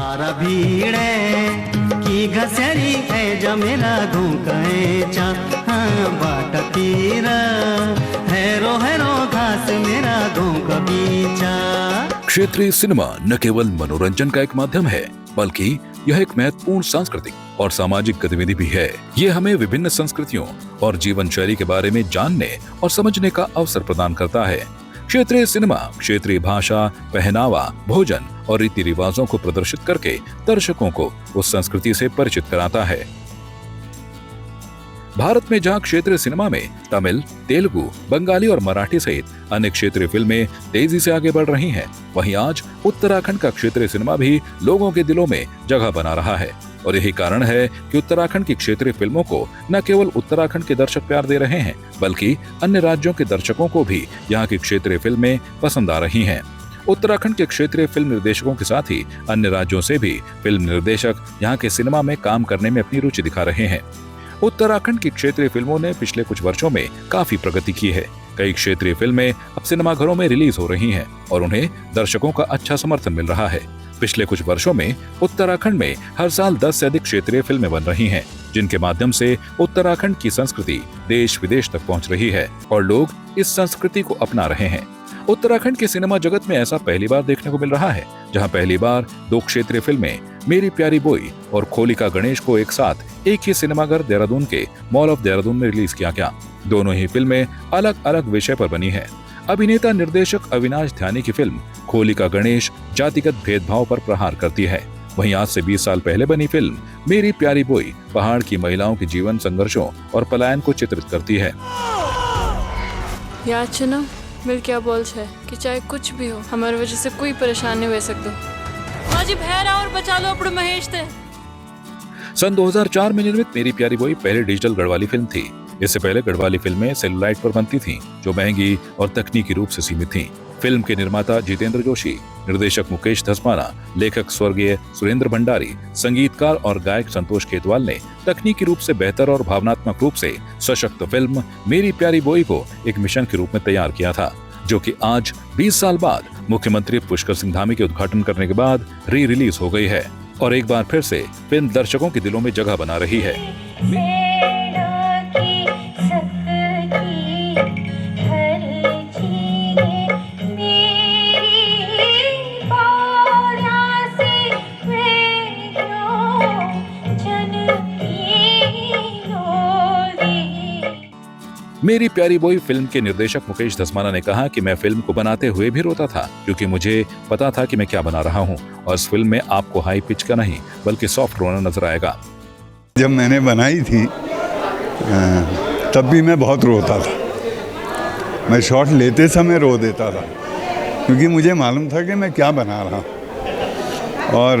बारा भीड़े की घसेरी है जमेला घूके चा हाँ बाट तीरा हैरो हैरो घास मेरा घूक बीचा। क्षेत्रीय सिनेमा न केवल मनोरंजन का एक माध्यम है बल्कि यह एक महत्वपूर्ण सांस्कृतिक और सामाजिक गतिविधि भी है। ये हमें विभिन्न संस्कृतियों और जीवन शैली के बारे में जानने और समझने का अवसर प्रदान करता है। क्षेत्रीय सिनेमा क्षेत्रीय भाषा, पहनावा, भोजन और रीति रिवाजों को प्रदर्शित करके दर्शकों को उस संस्कृति से परिचित कराता है। भारत में जहां क्षेत्रीय सिनेमा में तमिल, तेलुगु, बंगाली और मराठी सहित अन्य क्षेत्रीय फिल्में तेजी से आगे बढ़ रही हैं, वहीं आज उत्तराखंड का क्षेत्रीय सिनेमा भी लोगों के दिलों में जगह बना रहा है। और यही कारण है कि उत्तराखंड की क्षेत्रीय फिल्मों को न केवल उत्तराखंड के दर्शक प्यार दे रहे हैं बल्कि अन्य राज्यों के दर्शकों को भी यहाँ की क्षेत्रीय फिल्में पसंद आ रही हैं। उत्तराखंड के क्षेत्रीय फिल्म निर्देशकों के साथ ही अन्य राज्यों से भी फिल्म निर्देशक यहाँ के सिनेमा में काम करने में अपनी रुचि दिखा रहे हैं। उत्तराखंड की क्षेत्रीय फिल्मों ने पिछले कुछ वर्षों में काफी प्रगति की है। कई क्षेत्रीय फिल्में अब सिनेमाघरों में रिलीज हो रही हैं और उन्हें दर्शकों का अच्छा समर्थन मिल रहा है। पिछले कुछ वर्षों में उत्तराखंड में हर साल 10 से अधिक क्षेत्रीय फिल्में बन रही हैं, जिनके माध्यम से उत्तराखंड की संस्कृति देश विदेश तक पहुंच रही है और लोग इस संस्कृति को अपना रहे हैं। उत्तराखंड के सिनेमा जगत में ऐसा पहली बार देखने को मिल रहा है, जहां पहली बार 2 क्षेत्रीय फिल्में मेरी प्यारी बोई और खोलिका गणेश को एक साथ एक ही सिनेमाघर देहरादून के मॉल ऑफ देहरादून में रिलीज किया गया। दोनों ही फिल्में अलग अलग विषय पर बनी है। अभिनेता निर्देशक अविनाश ध्यानी की फिल्म खोलिका गणेश जातिगत भेदभाव पर प्रहार करती है। वहीं आज से 20 साल पहले बनी फिल्म मेरी प्यारी बोई पहाड़ की महिलाओं के जीवन संघर्षों और पलायन को चित्रित करती है। याद सुनो, मिल क्या बोल है कि चाहे कुछ भी हो हमारी वजह से कोई परेशानी हो सकती माजी भैरा और बचा लो अपने महेश थे। सन 2004 में निर्मित मेरी प्यारी बोई पहली डिजिटल गढ़वाली फिल्म थी। इससे पहले गढ़वाली फिल्में सेलुलाइट पर बनती थीं, जो महंगी और तकनीकी रूप से सीमित थीं। फिल्म के निर्माता जितेंद्र जोशी, निर्देशक मुकेश धस्माना, लेखक स्वर्गीय सुरेंद्र भंडारी, संगीतकार और गायक संतोष खेतवाल ने तकनीकी रूप से बेहतर और भावनात्मक रूप से सशक्त फिल्म मेरी प्यारी बोई को एक मिशन के रूप में तैयार किया था, जो कि आज 20 साल बाद मुख्यमंत्री पुष्कर सिंह धामी के उद्घाटन करने के बाद री रिलीज हो गई है और एक बार फिर से फिल्म दर्शकों के दिलों में जगह बना रही है। मेरी प्यारी बोई फिल्म के निर्देशक मुकेश धस्माना ने कहा कि मैं फिल्म को बनाते हुए भी रोता था, क्योंकि मुझे पता था कि मैं क्या बना रहा हूं और इस फिल्म में आपको हाई पिच का नहीं बल्कि सॉफ्ट रोना नजर आएगा। जब मैंने बनाई थी तब भी मैं बहुत रोता था। मैं शॉट लेते समय रो देता था, क्योंकि मुझे मालूम था कि मैं क्या बना रहा हूँ। और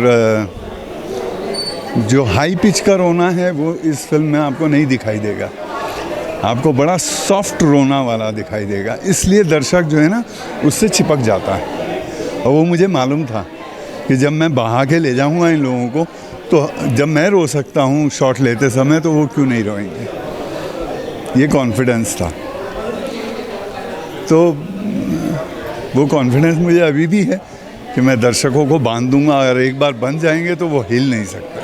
जो हाई पिच का रोना है वो इस फिल्म में आपको नहीं दिखाई देगा, आपको बड़ा सॉफ्ट रोना वाला दिखाई देगा। इसलिए दर्शक जो है ना उससे चिपक जाता है। और वो मुझे मालूम था कि जब मैं बहा के ले जाऊंगा इन लोगों को, तो जब मैं रो सकता हूँ शॉट लेते समय, तो वो क्यों नहीं रोएंगे। ये कॉन्फिडेंस था। तो वो कॉन्फिडेंस मुझे अभी भी है कि मैं दर्शकों को बांध दूंगा, और एक बार बन जाएंगे तो वो हिल नहीं सकता।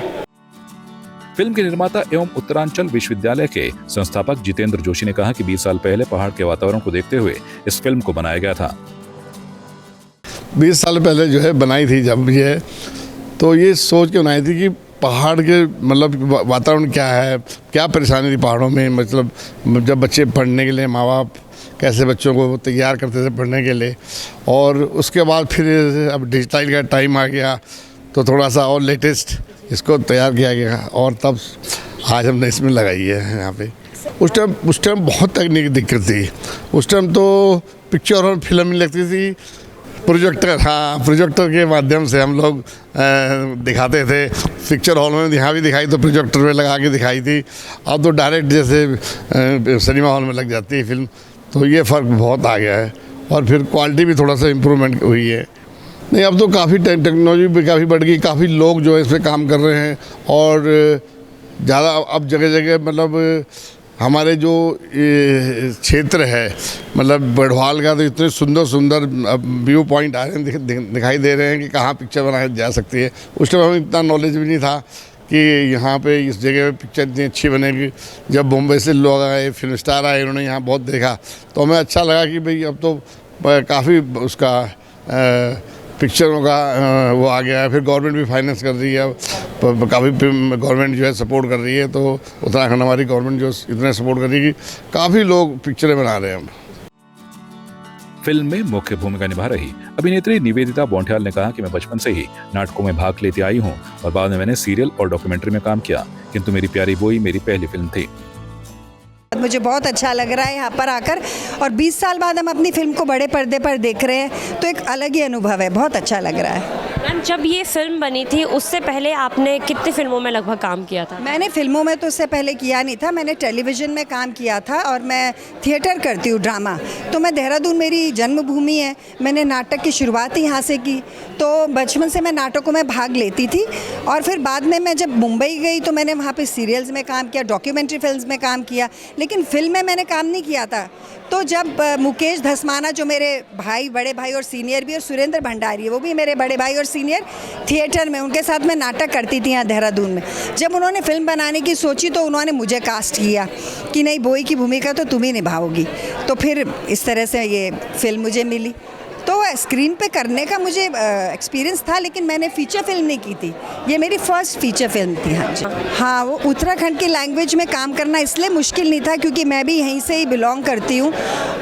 फिल्म के निर्माता एवं उत्तरांचल विश्वविद्यालय के संस्थापक जितेंद्र जोशी ने कहा कि 20 साल पहले पहाड़ के वातावरण को देखते हुए इस फिल्म को बनाया गया था। 20 साल पहले जो है बनाई थी जब ये, तो ये सोच के बनाई थी कि पहाड़ के मतलब वातावरण क्या है, क्या परेशानी थी पहाड़ों में। मतलब जब बच्चे पढ़ने के लिए माँ बाप कैसे बच्चों को तैयार करते थे पढ़ने के लिए, और उसके बाद फिर अब डिजिटल का टाइम आ गया तो थोड़ा सा और लेटेस्ट इसको तैयार किया गया, और तब आज हमने इसमें लगाई है यहाँ पे। उस टाइम बहुत तकनीकी दिक्कत थी। उस टाइम तो पिक्चर और फिल्म में लगती थी प्रोजेक्टर, हाँ प्रोजेक्टर के माध्यम से हम लोग दिखाते थे। पिक्चर हॉल में यहाँ भी दिखाई तो प्रोजेक्टर में लगा के दिखाई थी। अब तो डायरेक्ट जैसे सिनेमा हॉल में लग जाती है फिल्म। तो ये फ़र्क बहुत आ गया है, और फिर क्वालिटी भी थोड़ा सा इम्प्रूवमेंट हुई है। नहीं, अब तो काफ़ी टेक्नोलॉजी भी काफ़ी बढ़ गई, काफ़ी लोग जो है इस पर काम कर रहे हैं, और ज़्यादा अब जगह जगह मतलब हमारे जो ये क्षेत्र है मतलब गढ़वाल का, तो इतने सुंदर सुंदर व्यू पॉइंट आ रहे हैं, दिखाई दे रहे हैं कि कहाँ पिक्चर बनाई जा सकती है। उस टाइम हमें इतना नॉलेज भी नहीं था कि यहाँ पे इस जगह पे पिक्चर इतनी अच्छी बनेगी। जब बॉम्बे से लोग आए, फिल्म स्टार आए, उन्होंने यहाँ बहुत देखा, तो हमें अच्छा लगा कि भाई अब तो काफ़ी उसका पिक्चरों का वो आ गया है। फिर गवर्नमेंट भी फाइनेंस कर रही है, काफ़ी गवर्नमेंट जो है सपोर्ट कर रही है। तो उत्तराखंड हमारी गवर्नमेंट जो इतने सपोर्ट कर रही है कि काफ़ी लोग पिक्चरें बना रहे हैं। फिल्म में मुख्य भूमिका निभा रही अभिनेत्री निवेदिता बोंठयाल ने कहा कि मैं बचपन से ही नाटकों में भाग लेती आई हूं और बाद में मैंने सीरियल और डॉक्यूमेंट्री में काम किया, किंतु मेरी प्यारी बोई मेरी पहली फिल्म थी। मुझे बहुत अच्छा लग रहा है यहाँ पर आकर, और 20 साल बाद हम अपनी फिल्म को बड़े पर्दे पर देख रहे हैं, तो एक अलग ही अनुभव है, बहुत अच्छा लग रहा है। मैम, जब ये फिल्म बनी थी उससे पहले आपने कितनी फिल्मों में लगभग काम किया था? मैंने फिल्मों में तो उससे पहले किया नहीं था, मैंने टेलीविज़न में काम किया था और मैं थिएटर करती हूँ, ड्रामा। तो मैं देहरादून मेरी जन्मभूमि है, मैंने नाटक की शुरुआत ही यहाँ से की, तो बचपन से मैं नाटकों में भाग लेती थी। और फिर बाद में मैं जब मुंबई गई तो मैंने वहाँ पे सीरियल्स में काम किया, डॉक्यूमेंट्री फिल्म्स में काम किया, लेकिन फिल्म में मैंने काम नहीं किया था। तो जब मुकेश धस्माना जो मेरे भाई, बड़े भाई और सीनियर भी, और सुरेंद्र भंडारी वो भी मेरे बड़े भाई और सीनियर, थिएटर में उनके साथ मैं नाटक करती थी यहाँ देहरादून में। जब उन्होंने फिल्म बनाने की सोची तो उन्होंने मुझे कास्ट किया कि नहीं, बोई की भूमिका तो तुम ही निभाओगी। तो फिर इस तरह से ये फिल्म मुझे मिली। तो स्क्रीन पे करने का मुझे एक्सपीरियंस था, लेकिन मैंने फ़ीचर फिल्म नहीं की थी, ये मेरी फर्स्ट फ़ीचर फिल्म थी। हाँ जी, हाँ, वो उत्तराखंड की लैंग्वेज में काम करना इसलिए मुश्किल नहीं था क्योंकि मैं भी यहीं से ही बिलोंग करती हूँ।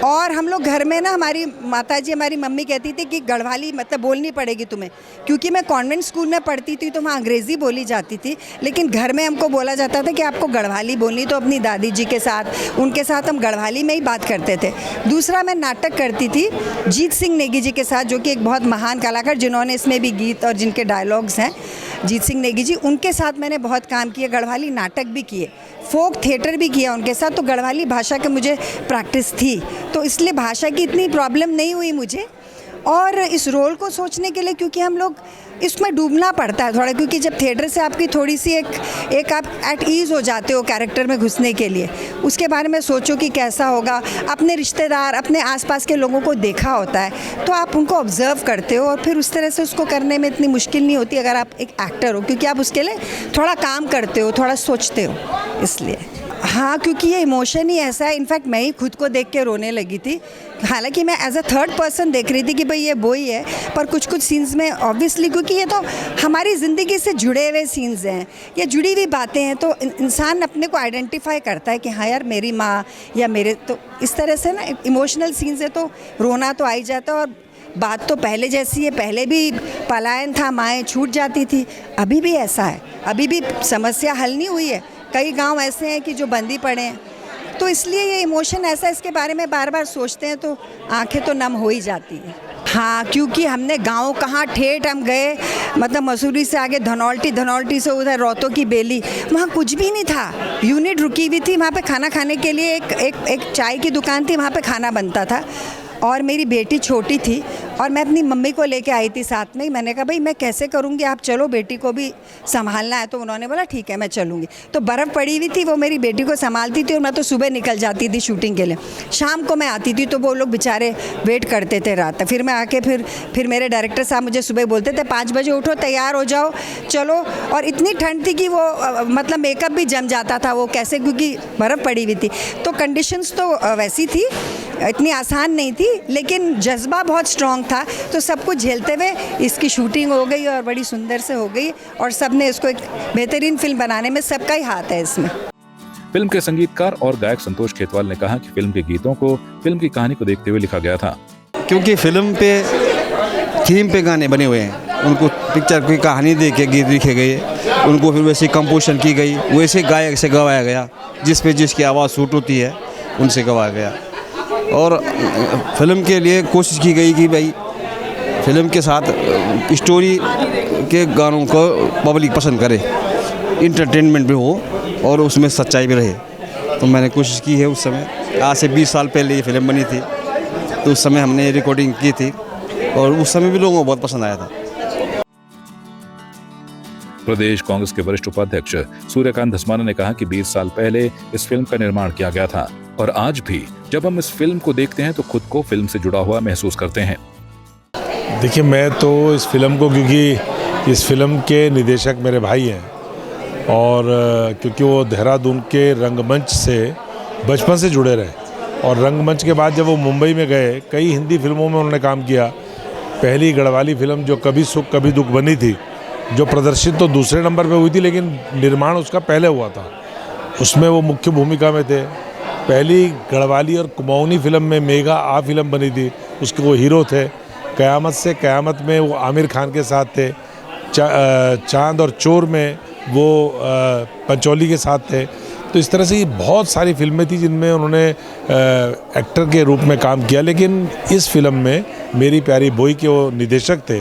और हम लोग घर में ना, हमारी माताजी, हमारी मम्मी कहती थी कि गढ़वाली मतलब बोलनी पड़ेगी तुम्हें, क्योंकि मैं कॉन्वेंट स्कूल में पढ़ती थी तो वहाँ अंग्रेज़ी बोली जाती थी, लेकिन घर में हमको बोला जाता था कि आपको गढ़वाली बोलनी। तो अपनी दादी जी के साथ, उनके साथ हम गढ़वाली में ही बात करते थे। दूसरा, मैं नाटक करती थी जीत सिंह नेगी जी के साथ, जो कि एक बहुत महान कलाकार, जिन्होंने इसमें भी गीत और जिनके डायलॉग्स हैं, जीत सिंह नेगी जी, उनके साथ मैंने बहुत काम किया, गढ़वाली नाटक भी किए, फोक थिएटर भी किया उनके साथ। तो गढ़वाली भाषा की मुझे प्रैक्टिस थी, तो इसलिए भाषा की इतनी प्रॉब्लम नहीं हुई मुझे। और इस रोल को सोचने के लिए, क्योंकि हम लोग इसमें डूबना पड़ता है थोड़ा, क्योंकि जब थिएटर से आपकी थोड़ी सी एक आप एट ईज़ हो जाते हो कैरेक्टर में घुसने के लिए, उसके बारे में सोचो कि कैसा होगा। अपने रिश्तेदार, अपने आसपास के लोगों को देखा होता है, तो आप उनको ऑब्जर्व करते हो और फिर उस तरह से उसको करने में इतनी मुश्किल नहीं होती अगर आप एक एक्टर हो, क्योंकि आप उसके लिए थोड़ा काम करते हो, थोड़ा सोचते हो, इसलिए। हाँ, क्योंकि ये इमोशन ही ऐसा है। इनफैक्ट मैं ही खुद को देख के रोने लगी थी, हालांकि मैं एज अ थर्ड पर्सन देख रही थी कि भाई ये बोई है, पर कुछ कुछ सीन्स में ऑब्वियसली, क्योंकि ये तो हमारी ज़िंदगी से जुड़े हुए सीन्स हैं, ये जुड़ी हुई बातें हैं, तो इंसान अपने को आइडेंटिफाई करता है कि हाँ यार मेरी माँ या मेरे, तो इस तरह से ना इमोशनल सीन्स है तो रोना तो आ ही जाता है। और बात तो पहले जैसी है, पहले भी पलायन था, माएँ छूट जाती थी, अभी भी ऐसा है, अभी भी समस्या हल नहीं हुई है। कई गांव ऐसे हैं कि जो बंदी पड़े हैं, तो इसलिए ये इमोशन ऐसा, इसके बारे में बार बार सोचते हैं तो आंखें तो नम हो ही जाती हैं। हाँ, क्योंकि हमने गांव कहाँ, ठेठ हम गए, मतलब मसूरी से आगे धनौल्टी, धनौल्टी से उधर रोहतों की बेली, वहाँ कुछ भी नहीं था, यूनिट रुकी हुई थी, वहाँ पे खाना खाने के लिए एक चाय की दुकान थी, वहाँ पे खाना बनता था। और मेरी बेटी छोटी थी और मैं अपनी मम्मी को लेके आई थी साथ में। मैंने कहा भाई मैं कैसे करूँगी, आप चलो, बेटी को भी संभालना है। तो उन्होंने बोला ठीक है मैं चलूँगी। तो बर्फ़ पड़ी हुई थी, वो मेरी बेटी को संभालती थी और मैं तो सुबह निकल जाती थी शूटिंग के लिए, शाम को मैं आती थी, तो वो लोग बेचारे वेट करते थे रात तक। फिर मैं आके फिर मेरे डायरेक्टर साहब मुझे सुबह बोलते थे 5 बजे उठो, तैयार हो जाओ, चलो। और इतनी ठंड थी कि वो मतलब मेकअप भी जम जाता था, वो कैसे, क्योंकि बर्फ़ पड़ी हुई थी। तो कंडीशंस तो वैसी थी, इतनी आसान नहीं थी, लेकिन जज्बा बहुत स्ट्रॉन्ग था। तो सब कुछ झेलते हुए इसकी शूटिंग हो गई और बड़ी सुंदर से हो गई, और सब ने इसको एक बेहतरीन फिल्म बनाने में सबका ही हाथ है इसमें। फिल्म के संगीतकार और गायक संतोष खेतवाल ने कहा कि फिल्म के गीतों को फिल्म की कहानी को देखते हुए लिखा गया था, क्योंकि फिल्म पे थीम पे गाने बने हुए हैं, उनको पिक्चर की कहानी दे के गीत लिखे गए, उनको फिर वैसे कंपोजिशन की गई, वैसे गायक से गवाया गया, जिस पे जिसकी आवाज़ सूट होती है उनसे गवाया गया। और फिल्म के लिए कोशिश की गई कि भाई फिल्म के साथ स्टोरी के गानों को पब्लिक पसंद करे, इंटरटेनमेंट भी हो और उसमें सच्चाई भी रहे। तो मैंने कोशिश की है उस समय, आज से 20 साल पहले ये फिल्म बनी थी, तो उस समय हमने रिकॉर्डिंग की थी और उस समय भी लोगों को बहुत पसंद आया था। प्रदेश कांग्रेस के वरिष्ठ उपाध्यक्ष सूर्यकांत धस्माना ने कहा कि 20 साल पहले इस फिल्म का निर्माण किया गया था और आज भी जब हम इस फिल्म को देखते हैं तो खुद को फिल्म से जुड़ा हुआ महसूस करते हैं। देखिए, मैं तो इस फिल्म को, क्योंकि इस फिल्म के निर्देशक मेरे भाई हैं और क्योंकि वो देहरादून के रंगमंच से बचपन से जुड़े रहे और रंगमंच के बाद जब वो मुंबई में गए, कई हिंदी फिल्मों में उन्होंने काम किया। पहली गढ़वाली फिल्म जो कभी सुख कभी दुख बनी थी, जो प्रदर्शित तो दूसरे नंबर पे हुई थी लेकिन निर्माण उसका पहले हुआ था, उसमें वो मुख्य भूमिका में थे। पहली गढ़वाली और कुमाऊनी फिल्म में मेगा आ फिल्म बनी थी, उसके वो हीरो थे। क़यामत से क़यामत में वो आमिर खान के साथ थे। चांद और चोर में वो पंचौली के साथ थे। तो इस तरह से ये बहुत सारी फिल्में थी जिनमें उन्होंने एक्टर के रूप में काम किया, लेकिन इस फिल्म में मेरी प्यारी बोई के वो निर्देशक थे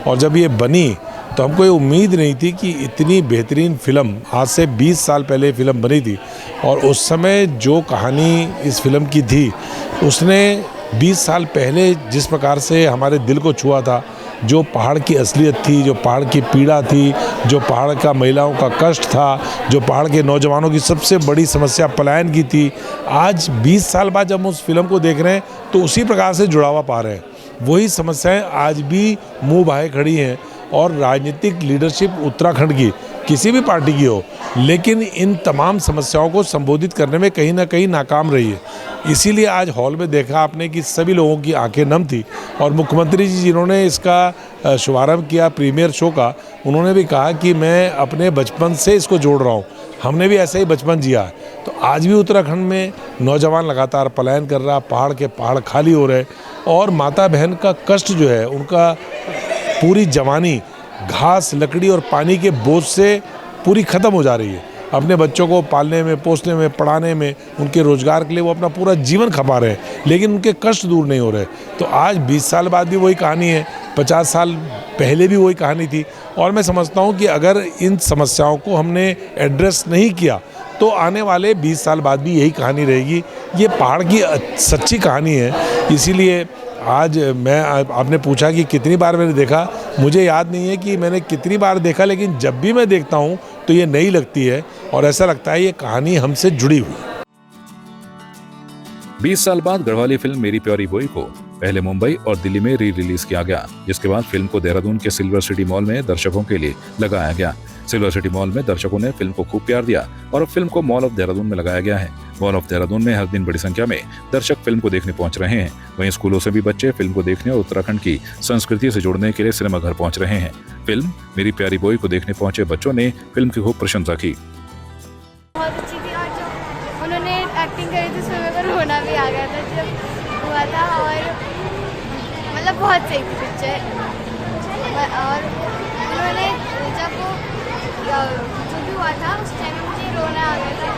और जब ये बनी तो हमको ये उम्मीद नहीं थी कि इतनी बेहतरीन फिल्म, आज से 20 साल पहले फिल्म बनी थी और उस समय जो कहानी इस फिल्म की थी उसने 20 साल पहले जिस प्रकार से हमारे दिल को छुआ था, जो पहाड़ की असलियत थी, जो पहाड़ की पीड़ा थी, जो पहाड़ का महिलाओं का कष्ट था, जो पहाड़ के नौजवानों की सबसे बड़ी समस्या पलायन की थी, आज 20 साल बाद जब हम उस फिल्म को देख रहे हैं तो उसी प्रकार से जुड़ावा पा रहे हैं। वही समस्याएं आज भी मुँह भाए खड़ी हैं और राजनीतिक लीडरशिप उत्तराखंड की किसी भी पार्टी की हो, लेकिन इन तमाम समस्याओं को संबोधित करने में कहीं ना कहीं नाकाम रही है। इसीलिए आज हॉल में देखा आपने कि सभी लोगों की आंखें नम थी और मुख्यमंत्री जी जिन्होंने इसका शुभारंभ किया प्रीमियर शो का, उन्होंने भी कहा कि मैं अपने बचपन से इसको जोड़ रहा हूँ, हमने भी ऐसा ही बचपन जिया है। तो आज भी उत्तराखंड में नौजवान लगातार पलायन कर रहा, पहाड़ के पहाड़ खाली हो रहे और माता बहन का कष्ट जो है, उनका पूरी जवानी घास, लकड़ी और पानी के बोझ से पूरी ख़त्म हो जा रही है। अपने बच्चों को पालने में, पोसने में, पढ़ाने में, उनके रोज़गार के लिए वो अपना पूरा जीवन खपा रहे हैं, लेकिन उनके कष्ट दूर नहीं हो रहे। तो आज 20 साल बाद भी वही कहानी है, 50 साल पहले भी वही कहानी थी और मैं समझता हूँ कि अगर इन समस्याओं को हमने एड्रेस नहीं किया तो आने वाले 20 साल बाद भी यही कहानी रहेगी। ये पहाड़ की सच्ची कहानी है। इसीलिए आज मैं, आपने पूछा कि कितनी बार मैंने देखा, मुझे याद नहीं है कि मैंने कितनी बार देखा, लेकिन जब भी मैं देखता हूँ तो ये नई लगती है और ऐसा लगता है ये कहानी हमसे जुड़ी हुई है। 20 साल बाद गढ़वाली फिल्म मेरी प्यारी बोई को पहले मुंबई और दिल्ली में री रिलीज किया गया, जिसके बाद फिल्म को देहरादून के सिल्वर सिटी मॉल में दर्शकों के लिए लगाया गया। सिल्वर सिटी मॉल में दर्शकों ने फिल्म को खूब प्यार दिया और अब फिल्म को मॉल ऑफ देहरादून में लगाया गया है। मॉल ऑफ देहरादून में हर दिन बड़ी संख्या में दर्शक फिल्म को देखने पहुंच रहे हैं। वहीं स्कूलों से भी बच्चे फिल्म को देखने और उत्तराखंड की संस्कृति से जुड़ने के लिए सिनेमा घर पहुंच रहे हैं। फिल्म मेरी प्यारी बोई को देखने पहुंचे बच्चों ने फिल्म की खूब प्रशंसा की। बहुत अच्छी थी और जो उन्होंने एक्टिंग करी थी उसमें मेरे को रोना भी आ गया था जब हुआ था और मतलब बहुत सही थी पिक्चर। और उन्होंने जब वो जो भी हुआ था उस टाइम मुझे रोना आ गया था।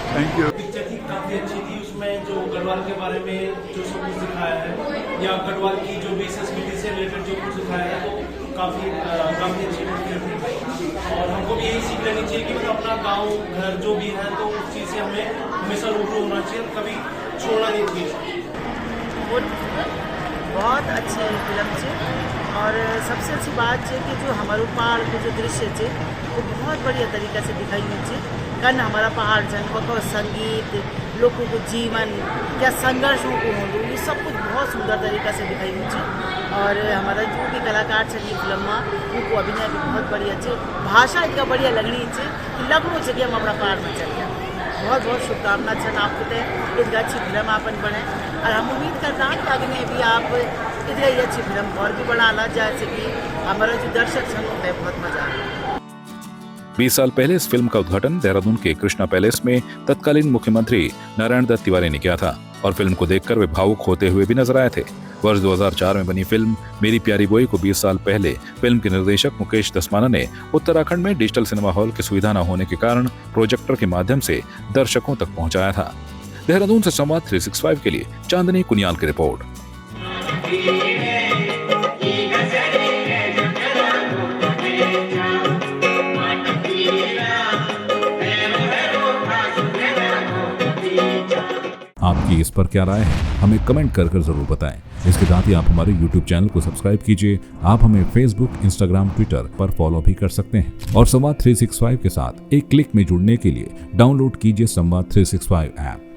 Thank you. पिक्चर थी काफ़ी अच्छी थी, उसमें जो गढ़वाल के बारे में जो सब कुछ दिखाया है या गढ़वाल की जो भी संस्कृति से रिलेटेड जो कुछ दिखाया है तो काफ़ी अच्छी पिक्चर थी और हमको भी यही सीख लेनी चाहिए कि मतलब अपना गाँव घर जो भी है तो उस चीज़ से हमें हमेशा रूबरू होना चाहिए, कभी छोड़ना नहीं चाहिए। बहुत अच्छी फिल्म છે और सबसे अच्छी बात है कि जो हमारे पहाड़ के जो दृश्य है वो बहुत बढ़िया तरीका से दिखाई हुई है। कारण हमारा पहाड़ जनपद संगीत, लोगों को जीवन, क्या संघर्षों को होंगे, ये सब कुछ बहुत सुंदर तरीका से दिखाई हुई है। और हमारा जो भी कलाकार है फिल्म में उनको अभिनय भी बहुत बढ़िया है। भाषा इतना बढ़िया लगनी है कि लगनो है कि हम अपना पहाड़ में चल गए। बहुत बहुत शुभकामना छन आपको तो इतना अच्छी फिल्म आपन बने और हम उम्मीद करता हैं कि आगे भी आप इतनी ही अच्छी फिल्म और भी बनाना, जैसे कि हमारा जो दर्शक छन होता है बहुत मजा आता है। 20 साल पहले इस फिल्म का उद्घाटन देहरादून के कृष्णा पैलेस में तत्कालीन मुख्यमंत्री नारायण दत्त तिवारी ने किया था और फिल्म को देखकर वे भावुक होते हुए भी नजर आए थे। वर्ष 2004 में बनी फिल्म मेरी प्यारी बोई को 20 साल पहले फिल्म के निर्देशक मुकेश दसमाना ने उत्तराखंड में डिजिटल सिनेमा हॉल की सुविधा न होने के कारण प्रोजेक्टर के माध्यम से दर्शकों तक पहुंचाया था। देहरादून से संवाद 365 के लिए चांदनी कुनियाल की रिपोर्ट। आप आपकी इस पर क्या राय है, हमें कमेंट कर जरूर बताएं। इसके साथ ही आप हमारे YouTube चैनल को सब्सक्राइब कीजिए। आप हमें Facebook, Instagram, Twitter पर फॉलो भी कर सकते हैं और संवाद 365 के साथ एक क्लिक में जुड़ने के लिए डाउनलोड कीजिए संवाद 365 ऐप।